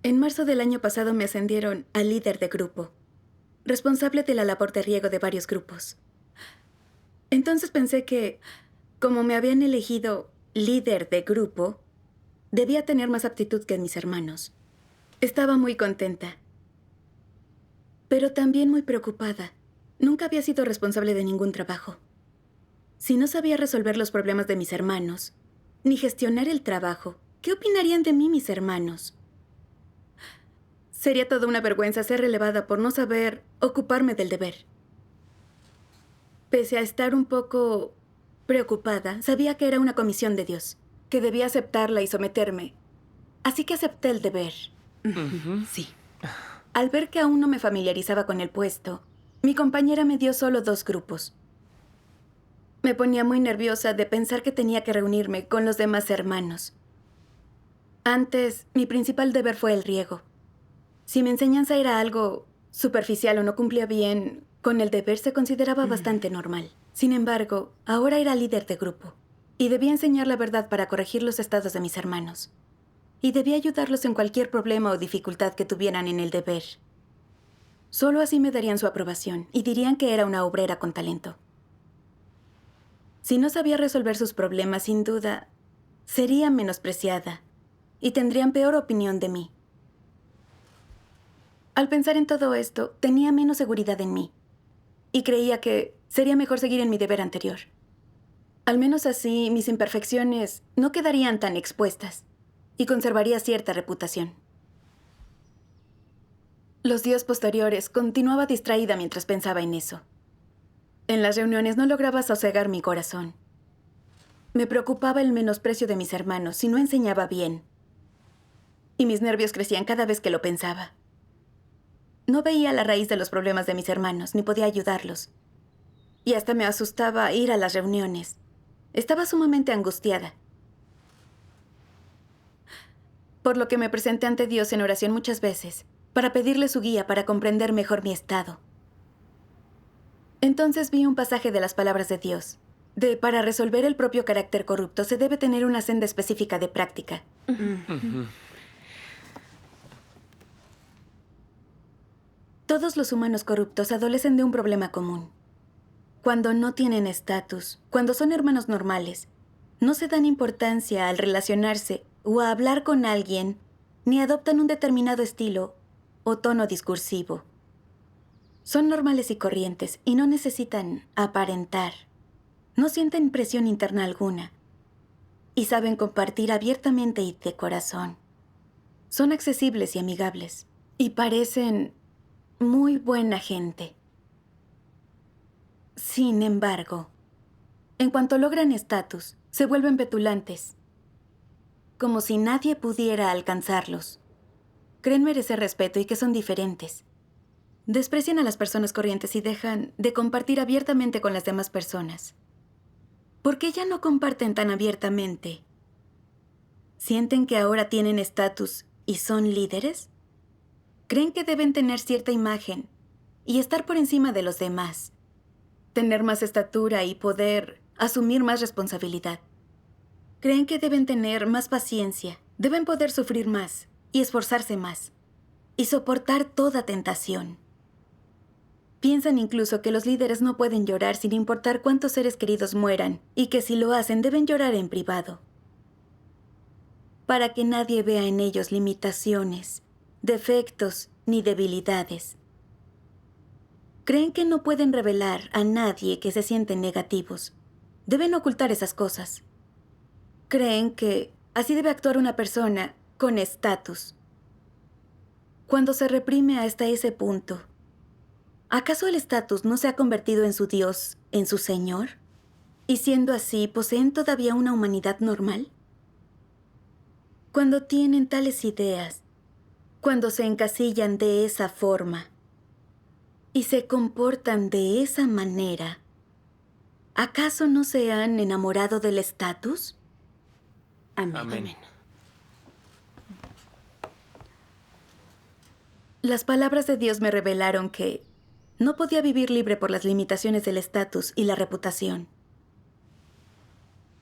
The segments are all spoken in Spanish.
En marzo del año pasado me ascendieron a líder de grupo, responsable de la labor de riego de varios grupos. Entonces pensé que, como me habían elegido líder de grupo, debía tener más aptitud que mis hermanos. Estaba muy contenta, pero también muy preocupada. Nunca había sido responsable de ningún trabajo. Si no sabía resolver los problemas de mis hermanos, ni gestionar el trabajo, ¿qué opinarían de mí mis hermanos? Sería toda una vergüenza ser relevada por no saber ocuparme del deber. Pese a estar un poco preocupada, sabía que era una comisión de Dios, que debía aceptarla y someterme. Así que acepté el deber. Sí. Al ver que aún no me familiarizaba con el puesto, mi compañera me dio solo 2 grupos. Me ponía muy nerviosa de pensar que tenía que reunirme con los demás hermanos. Antes, mi principal deber fue el riego. Si mi enseñanza era algo superficial o no cumplía bien con el deber, se consideraba bastante normal. Sin embargo, ahora era líder de grupo y debía enseñar la verdad para corregir los estados de mis hermanos. Y debía ayudarlos en cualquier problema o dificultad que tuvieran en el deber. Solo así me darían su aprobación y dirían que era una obrera con talento. Si no sabía resolver sus problemas, sin duda, sería menospreciada y tendrían peor opinión de mí. Al pensar en todo esto, tenía menos seguridad en mí y creía que sería mejor seguir en mi deber anterior. Al menos así, mis imperfecciones no quedarían tan expuestas y conservaría cierta reputación. Los días posteriores continuaba distraída mientras pensaba en eso. En las reuniones no lograba sosegar mi corazón. Me preocupaba el menosprecio de mis hermanos si no enseñaba bien. Y mis nervios crecían cada vez que lo pensaba. No veía la raíz de los problemas de mis hermanos, ni podía ayudarlos. Y hasta me asustaba ir a las reuniones. Estaba sumamente angustiada. Por lo que me presenté ante Dios en oración muchas veces, para pedirle su guía para comprender mejor mi estado. Entonces vi un pasaje de las palabras de Dios, para resolver el propio carácter corrupto se debe tener una senda específica de práctica. Todos los humanos corruptos adolecen de un problema común. Cuando no tienen estatus, cuando son hermanos normales, no se dan importancia al relacionarse o a hablar con alguien, ni adoptan un determinado estilo o tono discursivo. Son normales y corrientes y no necesitan aparentar. No sienten presión interna alguna y saben compartir abiertamente y de corazón. Son accesibles y amigables y parecen muy buena gente. Sin embargo, en cuanto logran estatus, se vuelven petulantes, como si nadie pudiera alcanzarlos. Creen merecer respeto y que son diferentes. Desprecian a las personas corrientes y dejan de compartir abiertamente con las demás personas. ¿Por qué ya no comparten tan abiertamente? ¿Sienten que ahora tienen estatus y son líderes? ¿Creen que deben tener cierta imagen y estar por encima de los demás? Tener más estatura y poder asumir más responsabilidad. Creen que deben tener más paciencia, deben poder sufrir más y esforzarse más y soportar toda tentación. Piensan incluso que los líderes no pueden llorar sin importar cuántos seres queridos mueran y que si lo hacen deben llorar en privado, para que nadie vea en ellos limitaciones, defectos ni debilidades. Creen que no pueden revelar a nadie que se sienten negativos. Deben ocultar esas cosas. Creen que así debe actuar una persona con estatus. Cuando se reprime hasta ese punto, ¿acaso el estatus no se ha convertido en su Dios, en su Señor? Y siendo así, ¿poseen todavía una humanidad normal? Cuando tienen tales ideas, cuando se encasillan de esa forma y se comportan de esa manera, ¿acaso no se han enamorado del estatus? Amén. Amén. Las palabras de Dios me revelaron que no podía vivir libre por las limitaciones del estatus y la reputación.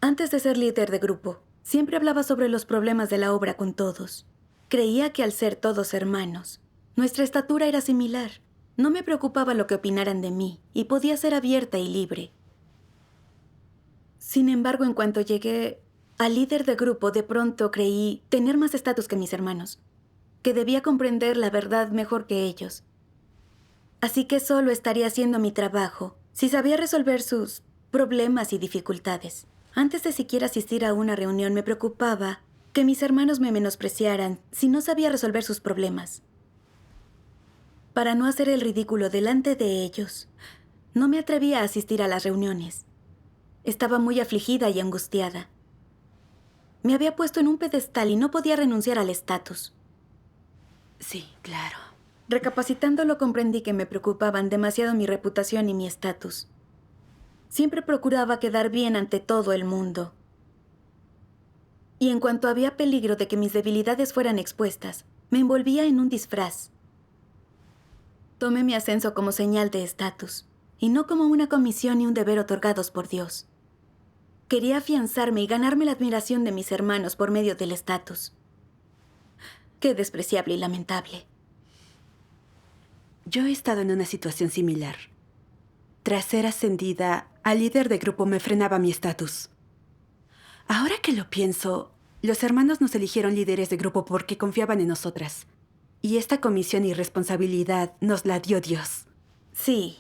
Antes de ser líder de grupo, siempre hablaba sobre los problemas de la obra con todos. Creía que al ser todos hermanos, nuestra estatura era similar. No me preocupaba lo que opinaran de mí y podía ser abierta y libre. Sin embargo, en cuanto llegué al líder de grupo, de pronto creí tener más estatus que mis hermanos, que debía comprender la verdad mejor que ellos. Así que solo estaría haciendo mi trabajo si sabía resolver sus problemas y dificultades. Antes de siquiera asistir a una reunión, me preocupaba que mis hermanos me menospreciaran si no sabía resolver sus problemas. Para no hacer el ridículo delante de ellos, no me atrevía a asistir a las reuniones. Estaba muy afligida y angustiada. Me había puesto en un pedestal y no podía renunciar al estatus. Sí, claro. Recapacitándolo, comprendí que me preocupaban demasiado mi reputación y mi estatus. Siempre procuraba quedar bien ante todo el mundo. Y en cuanto había peligro de que mis debilidades fueran expuestas, me envolvía en un disfraz. Tomé mi ascenso como señal de estatus, y no como una comisión y un deber otorgados por Dios. Quería afianzarme y ganarme la admiración de mis hermanos por medio del estatus. Qué despreciable y lamentable. Yo he estado en una situación similar. Tras ser ascendida, al líder de grupo me frenaba mi estatus. Ahora que lo pienso, los hermanos nos eligieron líderes de grupo porque confiaban en nosotras. Y esta comisión y responsabilidad nos la dio Dios. Sí.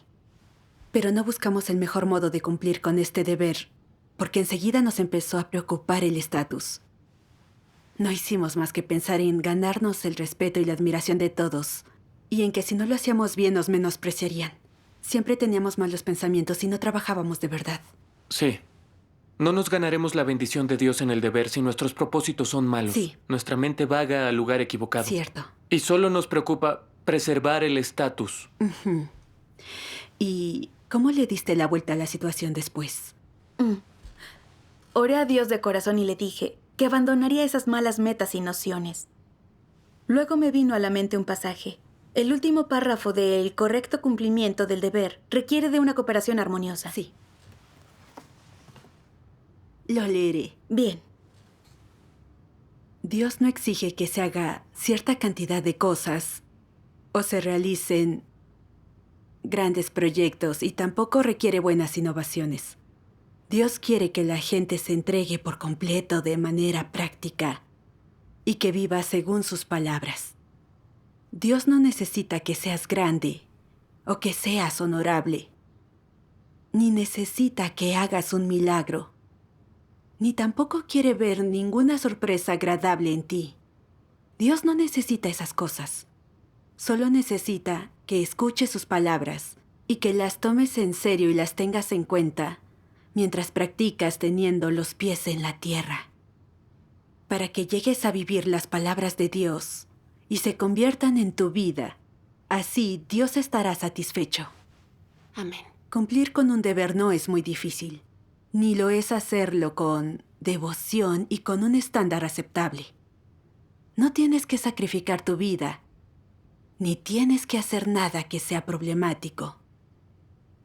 Pero no buscamos el mejor modo de cumplir con este deber, porque enseguida nos empezó a preocupar el estatus. No hicimos más que pensar en ganarnos el respeto y la admiración de todos, y en que si no lo hacíamos bien nos menospreciarían. Siempre teníamos malos pensamientos y no trabajábamos de verdad. Sí. No nos ganaremos la bendición de Dios en el deber si nuestros propósitos son malos. Sí. Nuestra mente vaga al lugar equivocado. Cierto. Y solo nos preocupa preservar el estatus. ¿Y cómo le diste la vuelta a la situación después? Oré a Dios de corazón y le dije que abandonaría esas malas metas y nociones. Luego me vino a la mente un pasaje. El último párrafo de "El correcto cumplimiento del deber requiere de una cooperación armoniosa". Sí. Lo leeré. Bien. Dios no exige que se haga cierta cantidad de cosas o se realicen grandes proyectos y tampoco requiere buenas innovaciones. Dios quiere que la gente se entregue por completo de manera práctica y que viva según sus palabras. Dios no necesita que seas grande o que seas honorable, ni necesita que hagas un milagro, ni tampoco quiere ver ninguna sorpresa agradable en ti. Dios no necesita esas cosas. Solo necesita que escuches sus palabras y que las tomes en serio y las tengas en cuenta mientras practicas teniendo los pies en la tierra. Para que llegues a vivir las palabras de Dios y se conviertan en tu vida, así Dios estará satisfecho. Amén. Cumplir con un deber no es muy difícil, ni lo es hacerlo con devoción y con un estándar aceptable. No tienes que sacrificar tu vida, ni tienes que hacer nada que sea problemático.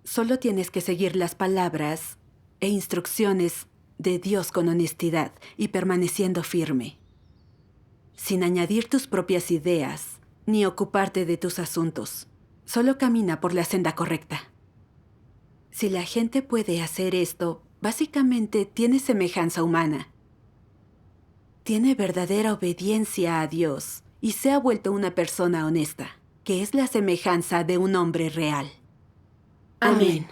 Solo tienes que seguir las palabras e instrucciones de Dios con honestidad y permaneciendo firme, sin añadir tus propias ideas ni ocuparte de tus asuntos. Solo camina por la senda correcta. Si la gente puede hacer esto, básicamente tiene semejanza humana. Tiene verdadera obediencia a Dios y se ha vuelto una persona honesta, que es la semejanza de un hombre real. Amén.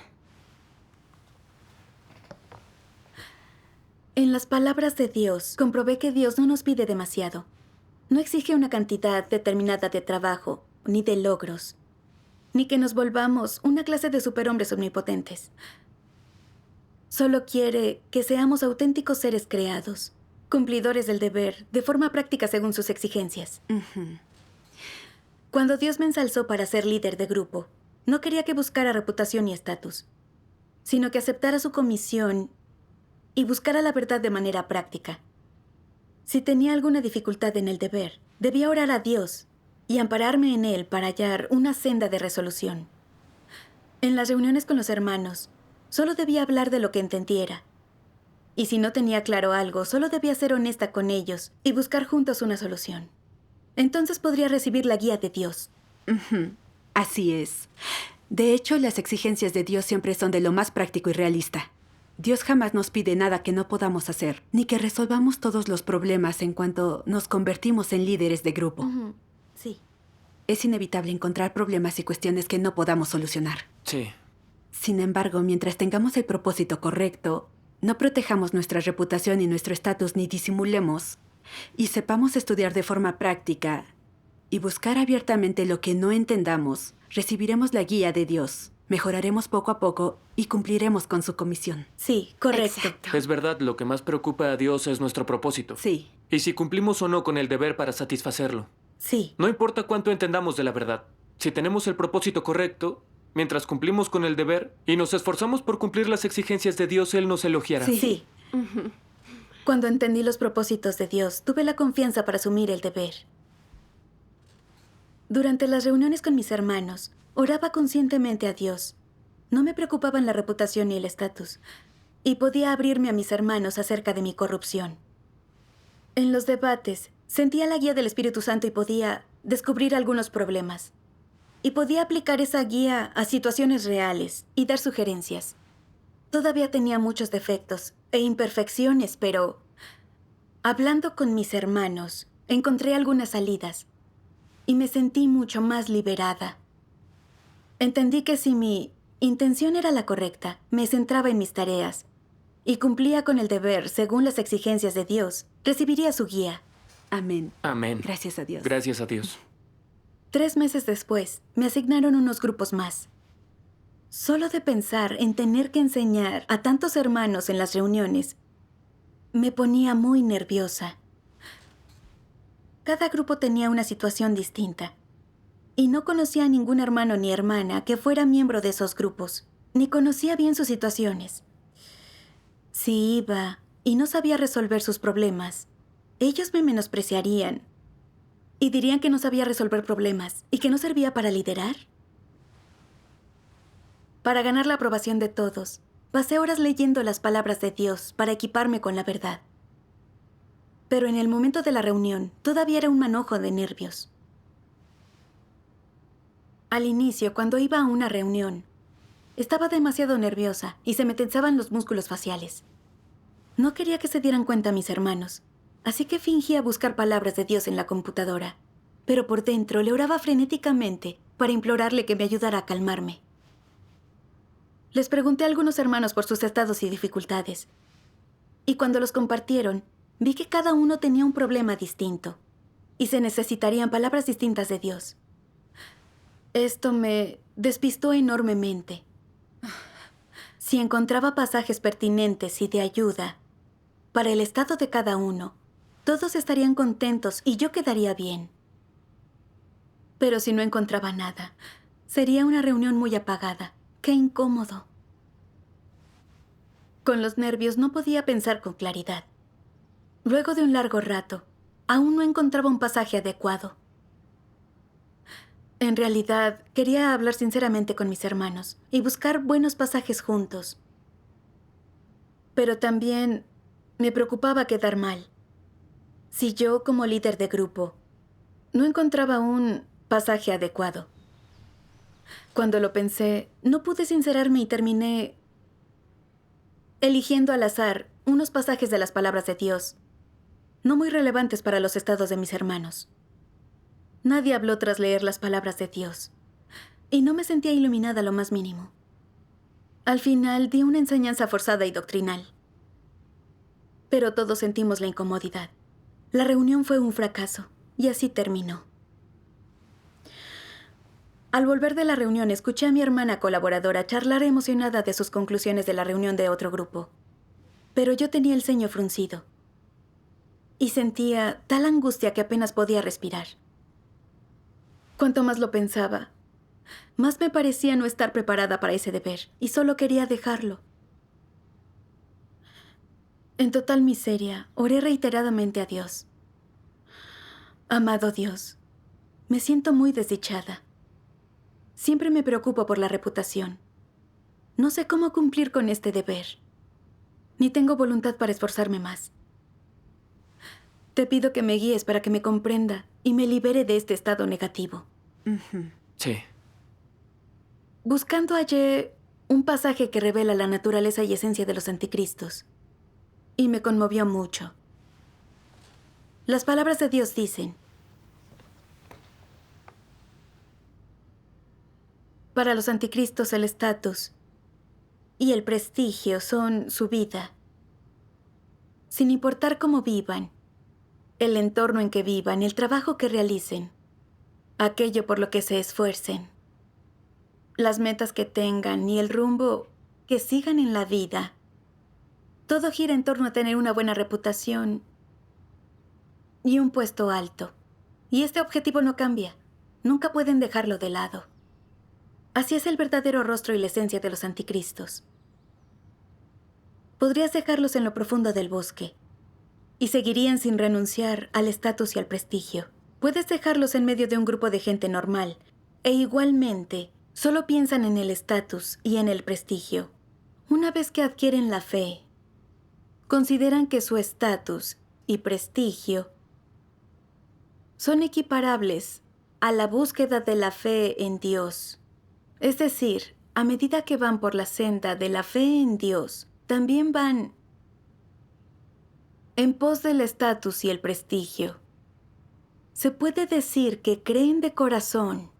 En las palabras de Dios, comprobé que Dios no nos pide demasiado. No exige una cantidad determinada de trabajo, ni de logros, ni que nos volvamos una clase de superhombres omnipotentes. Solo quiere que seamos auténticos seres creados, cumplidores del deber, de forma práctica según sus exigencias. Cuando Dios me ensalzó para ser líder de grupo, no quería que buscara reputación y estatus, sino que aceptara su comisión y buscara la verdad de manera práctica. Si tenía alguna dificultad en el deber, debía orar a Dios y ampararme en Él para hallar una senda de resolución. En las reuniones con los hermanos, solo debía hablar de lo que entendiera. Y si no tenía claro algo, solo debía ser honesta con ellos y buscar juntos una solución. entonces podría recibir la guía de Dios. Así es. De hecho, las exigencias de Dios siempre son de lo más práctico y realista. Dios jamás nos pide nada que no podamos hacer, ni que resolvamos todos los problemas en cuanto nos convertimos en líderes de grupo. Sí. Es inevitable encontrar problemas y cuestiones que no podamos solucionar. Sí. Sin embargo, mientras tengamos el propósito correcto, no protejamos nuestra reputación y nuestro estatus ni disimulemos, y sepamos estudiar de forma práctica y buscar abiertamente lo que no entendamos, recibiremos la guía de Dios, mejoraremos poco a poco y cumpliremos con su comisión. Sí, correcto. Exacto. Es verdad, lo que más preocupa a Dios es nuestro propósito. Sí. Y si cumplimos o no con el deber para satisfacerlo. Sí. No importa cuánto entendamos de la verdad. Si tenemos el propósito correcto, mientras cumplimos con el deber y nos esforzamos por cumplir las exigencias de Dios, Él nos elogiará. Sí. Cuando entendí los propósitos de Dios, tuve la confianza para asumir el deber. Durante las reuniones con mis hermanos, oraba conscientemente a Dios. No me preocupaban la reputación ni el estatus, y podía abrirme a mis hermanos acerca de mi corrupción. En los debates, sentía la guía del Espíritu Santo y podía descubrir algunos problemas. Y podía aplicar esa guía a situaciones reales y dar sugerencias. Todavía tenía muchos defectos e imperfecciones, pero hablando con mis hermanos, encontré algunas salidas y me sentí mucho más liberada. Entendí que si mi intención era la correcta, me centraba en mis tareas y cumplía con el deber según las exigencias de Dios, recibiría su guía. Amén. Amén. Gracias a Dios. Gracias a Dios. 3 meses después, me asignaron unos grupos más. Solo de pensar en tener que enseñar a tantos hermanos en las reuniones, me ponía muy nerviosa. Cada grupo tenía una situación distinta, y no conocía a ningún hermano ni hermana que fuera miembro de esos grupos, ni conocía bien sus situaciones. Si iba y no sabía resolver sus problemas, ellos me menospreciarían y dirían que no sabía resolver problemas y que no servía para liderar. Para ganar la aprobación de todos, pasé horas leyendo las palabras de Dios para equiparme con la verdad. Pero en el momento de la reunión, todavía era un manojo de nervios. Al inicio, cuando iba a una reunión, estaba demasiado nerviosa y se me tensaban los músculos faciales. No quería que se dieran cuenta mis hermanos, así que fingía buscar palabras de Dios en la computadora, pero por dentro le oraba frenéticamente para implorarle que me ayudara a calmarme. Les pregunté a algunos hermanos por sus estados y dificultades, y cuando los compartieron, vi que cada uno tenía un problema distinto, y se necesitarían palabras distintas de Dios. Esto me despistó enormemente. Si encontraba pasajes pertinentes y de ayuda para el estado de cada uno, todos estarían contentos y yo quedaría bien. Pero si no encontraba nada, sería una reunión muy apagada. ¡Qué incómodo! Con los nervios no podía pensar con claridad. Luego de un largo rato, aún no encontraba un pasaje adecuado. En realidad, quería hablar sinceramente con mis hermanos y buscar buenos pasajes juntos. Pero también me preocupaba quedar mal. Si yo, como líder de grupo, no encontraba un pasaje adecuado. Cuando lo pensé, no pude sincerarme y terminé eligiendo al azar unos pasajes de las palabras de Dios, no muy relevantes para los estados de mis hermanos. Nadie habló tras leer las palabras de Dios, y no me sentía iluminada lo más mínimo. Al final di una enseñanza forzada y doctrinal. Pero todos sentimos la incomodidad. La reunión fue un fracaso, y así terminó. Al volver de la reunión, escuché a mi hermana colaboradora charlar emocionada de sus conclusiones de la reunión de otro grupo. Pero yo tenía el ceño fruncido. Y sentía tal angustia que apenas podía respirar. Cuanto más lo pensaba, más me parecía no estar preparada para ese deber, y solo quería dejarlo. En total miseria, oré reiteradamente a Dios. Amado Dios, me siento muy desdichada. Siempre me preocupo por la reputación. No sé cómo cumplir con este deber, ni tengo voluntad para esforzarme más. Te pido que me guíes para que me comprenda y me libere de este estado negativo. Sí. Buscando hallé un pasaje que revela la naturaleza y esencia de los anticristos, y me conmovió mucho. Las palabras de Dios dicen: para los anticristos el estatus y el prestigio son su vida. Sin importar cómo vivan, el entorno en que vivan, el trabajo que realicen, aquello por lo que se esfuercen, las metas que tengan y el rumbo que sigan en la vida, todo gira en torno a tener una buena reputación y un puesto alto. Y este objetivo no cambia. Nunca pueden dejarlo de lado. Así es el verdadero rostro y la esencia de los anticristos. Podrías dejarlos en lo profundo del bosque y seguirían sin renunciar al estatus y al prestigio. Puedes dejarlos en medio de un grupo de gente normal e igualmente solo piensan en el estatus y en el prestigio. Una vez que adquieren la fe, consideran que su estatus y prestigio son equiparables a la búsqueda de la fe en Dios. Es decir, a medida que van por la senda de la fe en Dios, también van en pos del estatus y el prestigio. Se puede decir que creen de corazón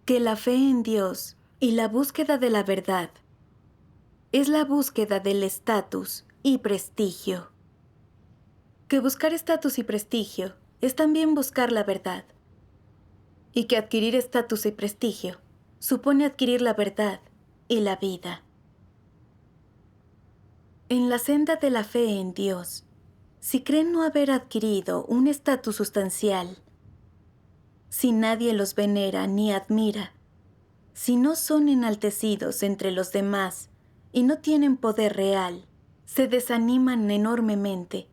que la fe en Dios y la búsqueda de la verdad es la búsqueda del estatus y prestigio. Que buscar estatus y prestigio es también buscar la verdad. Y que adquirir estatus y prestigio supone adquirir la verdad y la vida. En la senda de la fe en Dios, si creen no haber adquirido un estatus sustancial, si nadie los venera ni admira, si no son enaltecidos entre los demás y no tienen poder real, se desaniman enormemente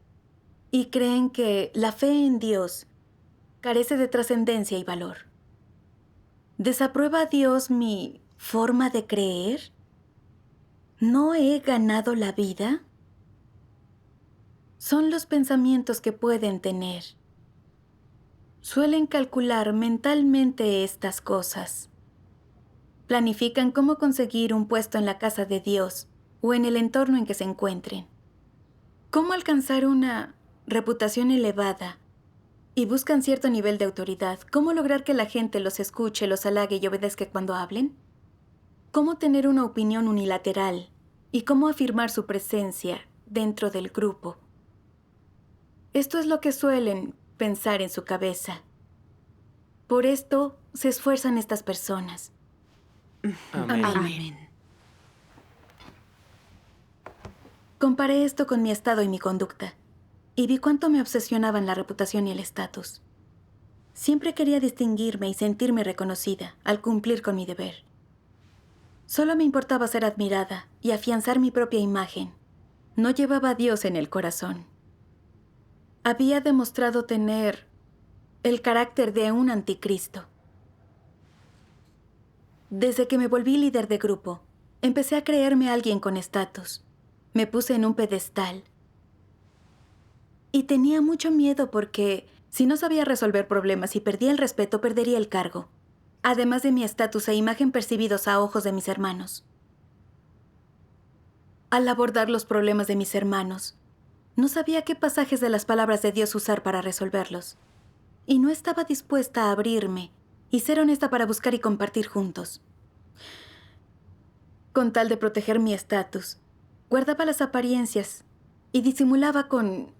y creen que la fe en Dios carece de trascendencia y valor. ¿Desaprueba Dios mi forma de creer? ¿No he ganado la vida? Son los pensamientos que pueden tener. Suelen calcular mentalmente estas cosas. Planifican cómo conseguir un puesto en la casa de Dios o en el entorno en que se encuentren. Cómo alcanzar una reputación elevada y buscan cierto nivel de autoridad. Cómo lograr que la gente los escuche, los halague y obedezca cuando hablen. Cómo tener una opinión unilateral y cómo afirmar su presencia dentro del grupo. Esto es lo que suelen pensar en su cabeza. Por esto se esfuerzan estas personas. Amén. Amén. Comparé esto con mi estado y mi conducta, y vi cuánto me obsesionaban la reputación y el estatus. Siempre quería distinguirme y sentirme reconocida al cumplir con mi deber. Solo me importaba ser admirada y afianzar mi propia imagen. No llevaba a Dios en el corazón. Había demostrado tener el carácter de un anticristo. Desde que me volví líder de grupo, empecé a creerme alguien con estatus. Me puse en un pedestal. Y tenía mucho miedo porque, si no sabía resolver problemas y perdía el respeto, perdería el cargo. Además de mi estatus e imagen percibidos a ojos de mis hermanos. Al abordar los problemas de mis hermanos, no sabía qué pasajes de las palabras de Dios usar para resolverlos. Y no estaba dispuesta a abrirme y ser honesta para buscar y compartir juntos. Con tal de proteger mi estatus, guardaba las apariencias y disimulaba con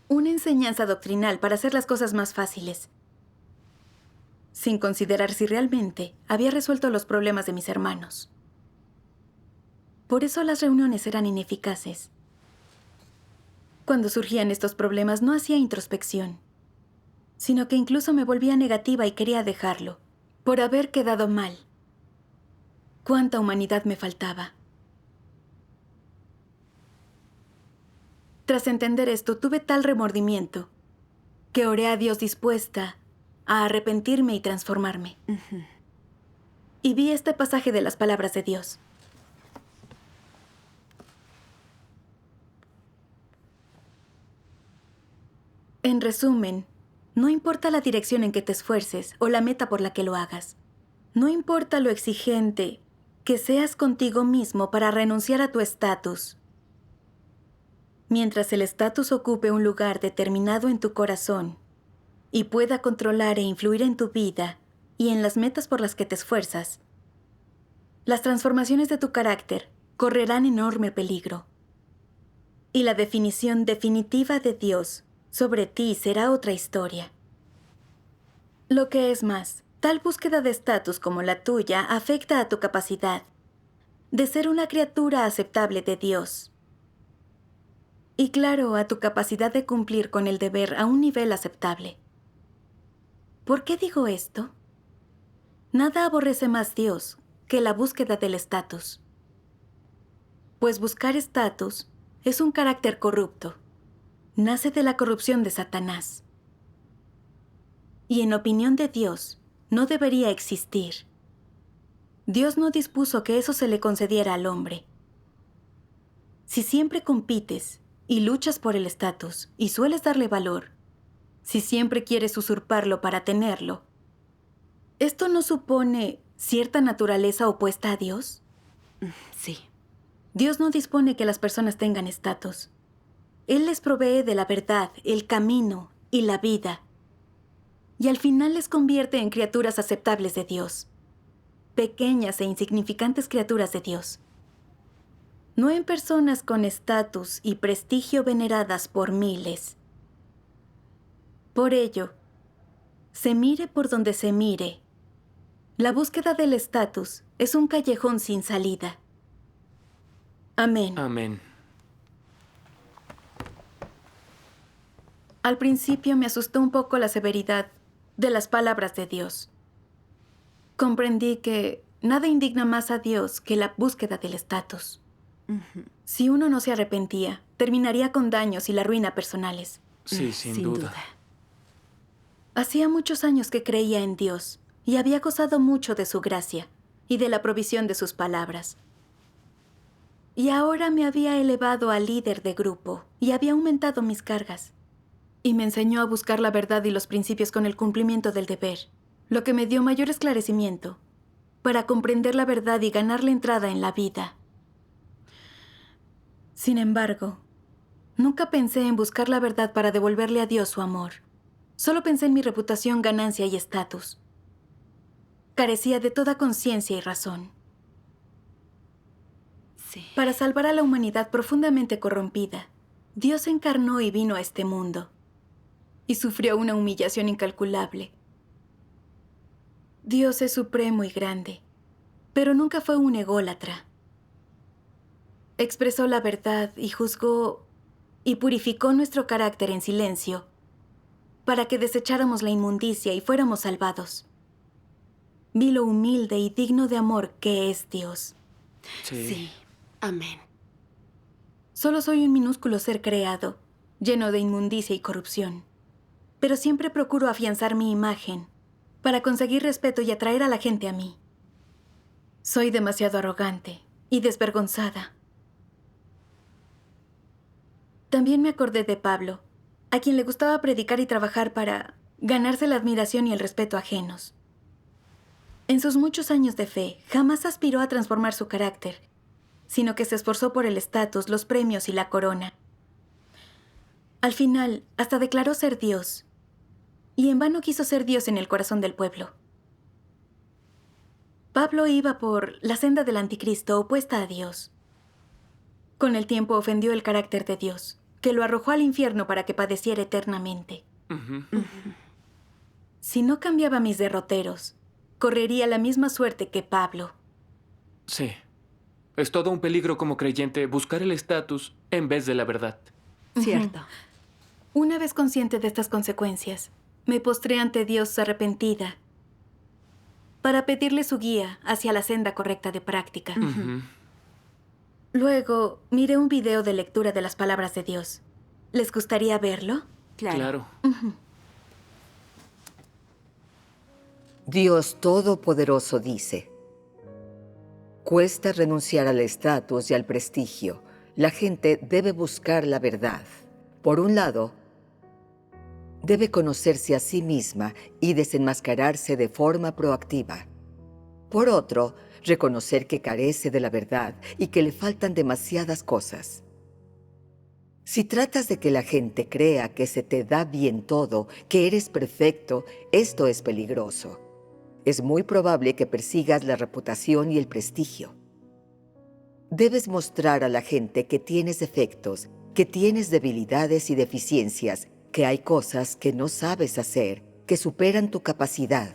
una enseñanza doctrinal para hacer las cosas más fáciles, sin considerar si realmente había resuelto los problemas de mis hermanos. Por eso las reuniones eran ineficaces. Cuando surgían estos problemas no hacía introspección, sino que incluso me volvía negativa y quería dejarlo, por haber quedado mal. ¿Cuánta humanidad me faltaba? Tras entender esto, tuve tal remordimiento que oré a Dios dispuesta a arrepentirme y transformarme. Y vi este pasaje de las palabras de Dios. En resumen, No importa la dirección en que te esfuerces o la meta por la que lo hagas. No importa lo exigente que seas contigo mismo para renunciar a tu estatus. Mientras el estatus ocupe un lugar determinado en tu corazón y pueda controlar e influir en tu vida y en las metas por las que te esfuerzas, las transformaciones de tu carácter correrán enorme peligro. Y la definición definitiva de Dios sobre ti será otra historia. Lo que es más, tal búsqueda de estatus como la tuya afecta a tu capacidad de ser una criatura aceptable de Dios. Y claro, a tu capacidad de cumplir con el deber a un nivel aceptable. ¿Por qué digo esto? Nada aborrece más Dios que la búsqueda del estatus. Pues buscar estatus es un carácter corrupto. Nace de la corrupción de Satanás. Y en opinión de Dios, no debería existir. Dios no dispuso que eso se le concediera al hombre. Si siempre compites y luchas por el estatus y sueles darle valor, si siempre quieres usurparlo para tenerlo, ¿esto no supone cierta naturaleza opuesta a Dios? Sí. Dios no dispone que las personas tengan estatus. Él les provee de la verdad, el camino y la vida. Y al final les convierte en criaturas aceptables de Dios. Pequeñas e insignificantes criaturas de Dios. No en personas con estatus y prestigio veneradas por miles. Por ello, se mire por donde se mire, la búsqueda del estatus es un callejón sin salida. Amén. Amén. Al principio me asustó un poco la severidad de las palabras de Dios. Comprendí que nada indigna más a Dios que la búsqueda del estatus. Si uno no se arrepentía, terminaría con daños y la ruina personales. Sí, sin duda. Hacía muchos años que creía en Dios y había gozado mucho de su gracia y de la provisión de sus palabras. Y ahora me había elevado a líder de grupo y había aumentado mis cargas. Y me enseñó a buscar la verdad y los principios con el cumplimiento del deber, lo que me dio mayor esclarecimiento para comprender la verdad y ganar la entrada en la vida. Sin embargo, nunca pensé en buscar la verdad para devolverle a Dios su amor. Solo pensé en mi reputación, ganancia y estatus. Carecía de toda conciencia y razón. Sí. Para salvar a la humanidad profundamente corrompida, Dios encarnó y vino a este mundo. Y sufrió una humillación incalculable. Dios es supremo y grande, pero nunca fue un ególatra. Expresó la verdad y juzgó y purificó nuestro carácter en silencio para que desecháramos la inmundicia y fuéramos salvados. Vi lo humilde y digno de amor que es Dios. Sí. Amén. Solo soy un minúsculo ser creado, lleno de inmundicia y corrupción. Pero siempre procuro afianzar mi imagen para conseguir respeto y atraer a la gente a mí. Soy demasiado arrogante y desvergonzada. También me acordé de Pablo, a quien le gustaba predicar y trabajar para ganarse la admiración y el respeto ajenos. En sus muchos años de fe, jamás aspiró a transformar su carácter, sino que se esforzó por el estatus, los premios y la corona. Al final, hasta declaró ser Dios, y en vano quiso ser Dios en el corazón del pueblo. Pablo iba por la senda del anticristo opuesta a Dios. Con el tiempo ofendió el carácter de Dios, que lo arrojó al infierno para que padeciera eternamente. Si no cambiaba mis derroteros, correría la misma suerte que Pablo. Sí. Es todo un peligro como creyente buscar el estatus en vez de la verdad. Cierto. Una vez consciente de estas consecuencias, me postré ante Dios arrepentida para pedirle su guía hacia la senda correcta de práctica. Luego, miré un video de lectura de las palabras de Dios. ¿Les gustaría verlo? Claro. Dios Todopoderoso dice: cuesta renunciar al estatus y al prestigio. La gente debe buscar la verdad. Por un lado, debe conocerse a sí misma y desenmascararse de forma proactiva. Por otro, reconocer que carece de la verdad y que le faltan demasiadas cosas. Si tratas de que la gente crea que se te da bien todo, que eres perfecto, esto es peligroso. Es muy probable que persigas la reputación y el prestigio. Debes mostrar a la gente que tienes defectos, que tienes debilidades y deficiencias, que hay cosas que no sabes hacer, que superan tu capacidad.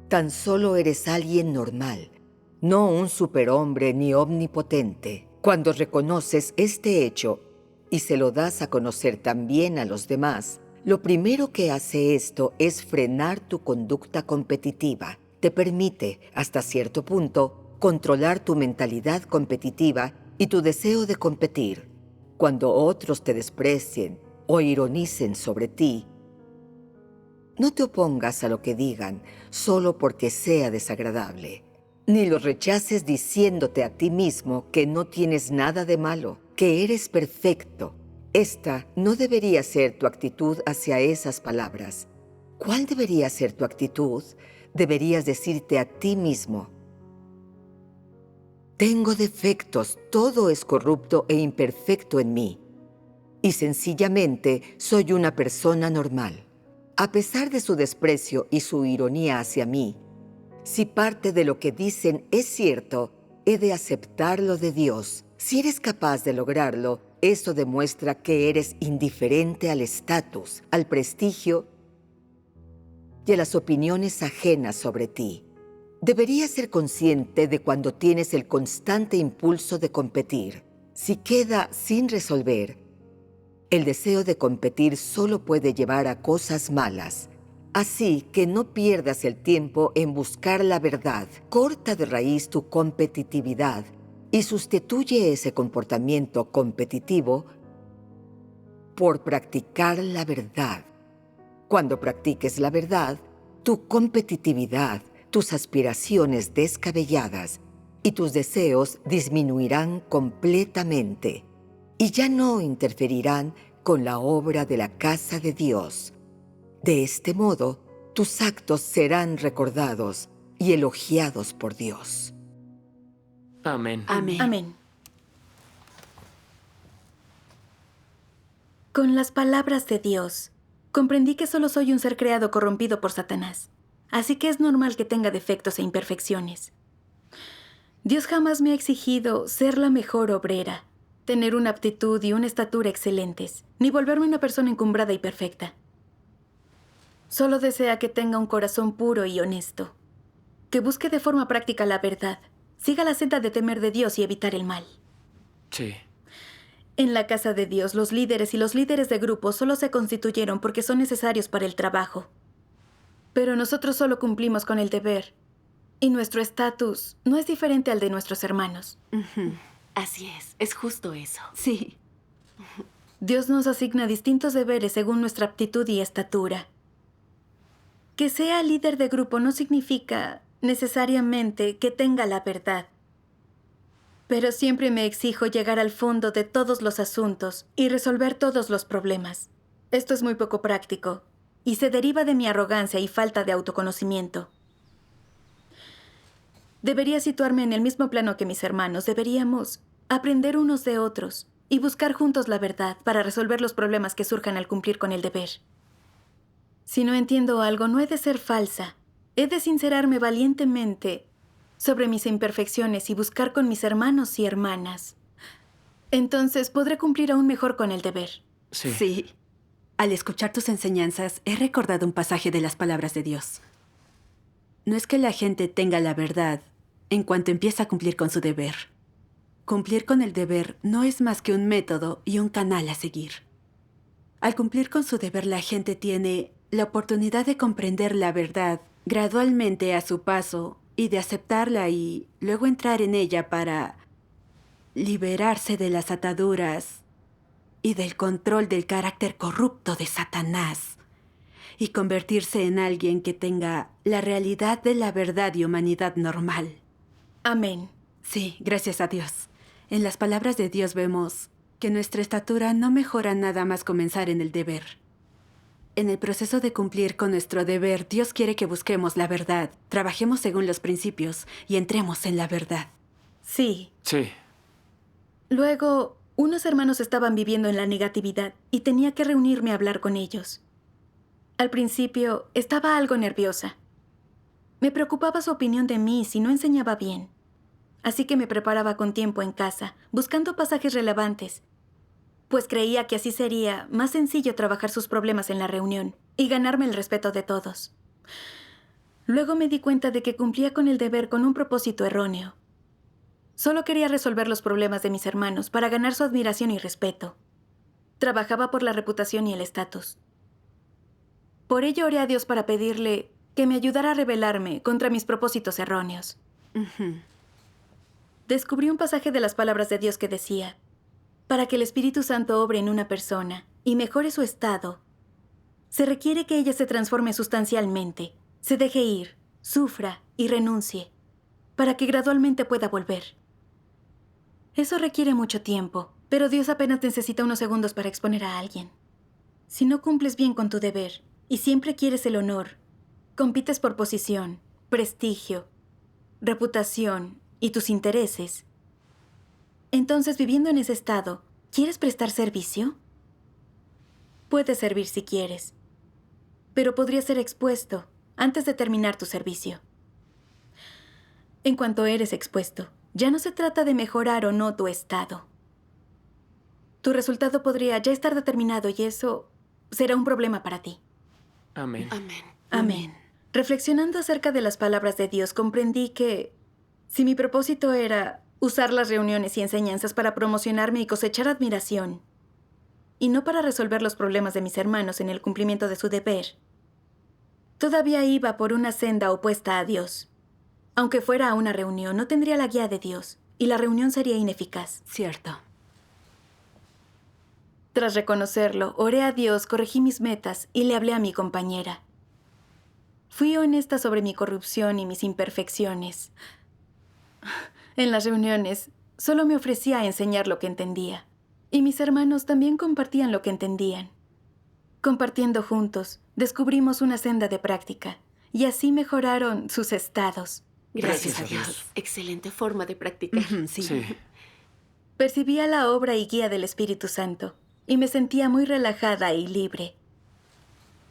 Tan solo eres alguien normal, no un superhombre ni omnipotente. Cuando reconoces este hecho y se lo das a conocer también a los demás, lo primero que hace esto es frenar tu conducta competitiva. Te permite, hasta cierto punto, controlar tu mentalidad competitiva y tu deseo de competir. Cuando otros te desprecien o ironicen sobre ti, no te opongas a lo que digan solo porque sea desagradable. Ni los rechaces diciéndote a ti mismo que no tienes nada de malo, que eres perfecto. Esta no debería ser tu actitud hacia esas palabras. ¿Cuál debería ser tu actitud? Deberías decirte a ti mismo: tengo defectos, todo es corrupto e imperfecto en mí. Y sencillamente soy una persona normal. A pesar de su desprecio y su ironía hacia mí, si parte de lo que dicen es cierto, he de aceptarlo de Dios. Si eres capaz de lograrlo, eso demuestra que eres indiferente al estatus, al prestigio y a las opiniones ajenas sobre ti. Deberías ser consciente de cuando tienes el constante impulso de competir. Si queda sin resolver, el deseo de competir solo puede llevar a cosas malas. Así que no pierdas el tiempo en buscar la verdad. Corta de raíz tu competitividad y sustituye ese comportamiento competitivo por practicar la verdad. Cuando practiques la verdad, tu competitividad, tus aspiraciones descabelladas y tus deseos disminuirán completamente y ya no interferirán con la obra de la casa de Dios. De este modo, tus actos serán recordados y elogiados por Dios. Amén. Amén. Amén. Con las palabras de Dios, comprendí que solo soy un ser creado corrompido por Satanás. Así que es normal que tenga defectos e imperfecciones. Dios jamás me ha exigido ser la mejor obrera, tener una aptitud y una estatura excelentes, ni volverme una persona encumbrada y perfecta. Solo desea que tenga un corazón puro y honesto, que busque de forma práctica la verdad, siga la senda de temer de Dios y evitar el mal. Sí. En la casa de Dios, los líderes y los líderes de grupo solo se constituyeron porque son necesarios para el trabajo. Pero nosotros solo cumplimos con el deber, y nuestro estatus no es diferente al de nuestros hermanos. Así es justo eso. Sí. Dios nos asigna distintos deberes según nuestra aptitud y estatura. Que sea líder de grupo no significa necesariamente que tenga la verdad. Pero siempre me exijo llegar al fondo de todos los asuntos y resolver todos los problemas. Esto es muy poco práctico y se deriva de mi arrogancia y falta de autoconocimiento. Debería situarme en el mismo plano que mis hermanos. Deberíamos aprender unos de otros y buscar juntos la verdad para resolver los problemas que surjan al cumplir con el deber. Si no entiendo algo, no he de ser falsa. He de sincerarme valientemente sobre mis imperfecciones y buscar con mis hermanos y hermanas. Entonces podré cumplir aún mejor con el deber. Sí. Sí. Al escuchar tus enseñanzas, he recordado un pasaje de las palabras de Dios. No es que la gente tenga la verdad en cuanto empieza a cumplir con su deber. Cumplir con el deber no es más que un método y un canal a seguir. Al cumplir con su deber, la gente tiene la oportunidad de comprender la verdad gradualmente a su paso y de aceptarla y luego entrar en ella para liberarse de las ataduras y del control del carácter corrupto de Satanás y convertirse en alguien que tenga la realidad de la verdad y humanidad normal. Amén. Sí, gracias a Dios. En las palabras de Dios vemos que nuestra estatura no mejora nada más comenzar en el deber. En el proceso de cumplir con nuestro deber, Dios quiere que busquemos la verdad, trabajemos según los principios y entremos en la verdad. Sí. Sí. Luego, unos hermanos estaban viviendo en la negatividad y tenía que reunirme a hablar con ellos. Al principio, estaba algo nerviosa. Me preocupaba su opinión de mí si no enseñaba bien. Así que me preparaba con tiempo en casa, buscando pasajes relevantes, pues creía que así sería más sencillo trabajar sus problemas en la reunión y ganarme el respeto de todos. Luego me di cuenta de que cumplía con el deber con un propósito erróneo. Solo quería resolver los problemas de mis hermanos para ganar su admiración y respeto. Trabajaba por la reputación y el estatus. Por ello oré a Dios para pedirle que me ayudara a rebelarme contra mis propósitos erróneos. Descubrí un pasaje de las palabras de Dios que decía: para que el Espíritu Santo obre en una persona y mejore su estado, se requiere que ella se transforme sustancialmente, se deje ir, sufra y renuncie, para que gradualmente pueda volver. Eso requiere mucho tiempo, pero Dios apenas necesita unos segundos para exponer a alguien. Si no cumples bien con tu deber y siempre quieres el honor, compites por posición, prestigio, reputación y tus intereses, entonces, viviendo en ese estado, ¿quieres prestar servicio? Puedes servir si quieres, pero podrías ser expuesto antes de terminar tu servicio. En cuanto eres expuesto, ya no se trata de mejorar o no tu estado. Tu resultado podría ya estar determinado y eso será un problema para ti. Amén. Amén. Amén. Reflexionando acerca de las palabras de Dios, comprendí que si mi propósito era usar las reuniones y enseñanzas para promocionarme y cosechar admiración, y no para resolver los problemas de mis hermanos en el cumplimiento de su deber, todavía iba por una senda opuesta a Dios. Aunque fuera a una reunión, no tendría la guía de Dios, y la reunión sería ineficaz. Cierto. Tras reconocerlo, oré a Dios, corregí mis metas y le hablé a mi compañera. Fui honesta sobre mi corrupción y mis imperfecciones. En las reuniones, solo me ofrecía a enseñar lo que entendía. Y mis hermanos también compartían lo que entendían. Compartiendo juntos, descubrimos una senda de práctica, y así mejoraron sus estados. Gracias a Dios. Excelente forma de practicar. Sí. Sí. Percibía la obra y guía del Espíritu Santo, y me sentía muy relajada y libre.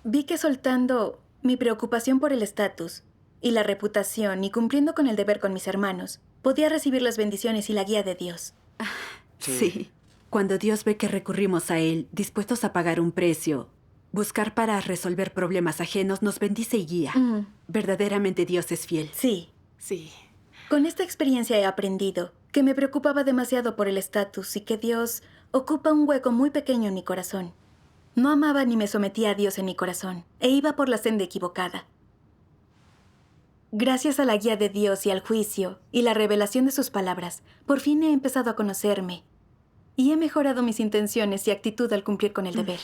Vi que soltando mi preocupación por el estatus y la reputación y cumpliendo con el deber con mis hermanos, podía recibir las bendiciones y la guía de Dios. Sí. Cuando Dios ve que recurrimos a Él, dispuestos a pagar un precio, buscar para resolver problemas ajenos, nos bendice y guía. Verdaderamente Dios es fiel. Sí. Sí. Con esta experiencia he aprendido que me preocupaba demasiado por el estatus y que Dios ocupa un hueco muy pequeño en mi corazón. No amaba ni me sometía a Dios en mi corazón, e iba por la senda equivocada. Gracias a la guía de Dios y al juicio y la revelación de sus palabras, por fin he empezado a conocerme y he mejorado mis intenciones y actitud al cumplir con el deber.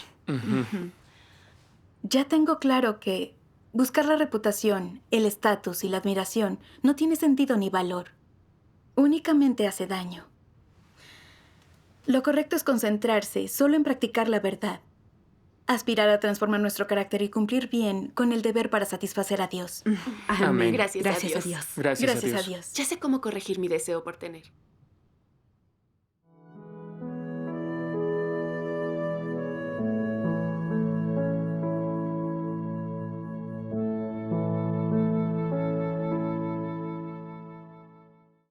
Ya tengo claro que buscar la reputación, el estatus y la admiración no tiene sentido ni valor. Únicamente hace daño. Lo correcto es concentrarse solo en practicar la verdad, aspirar a transformar nuestro carácter y cumplir bien con el deber para satisfacer a Dios. Amén. Gracias a Gracias a Dios. Dios. Gracias, Gracias a a Dios. Dios. Ya sé cómo corregir mi deseo por tener.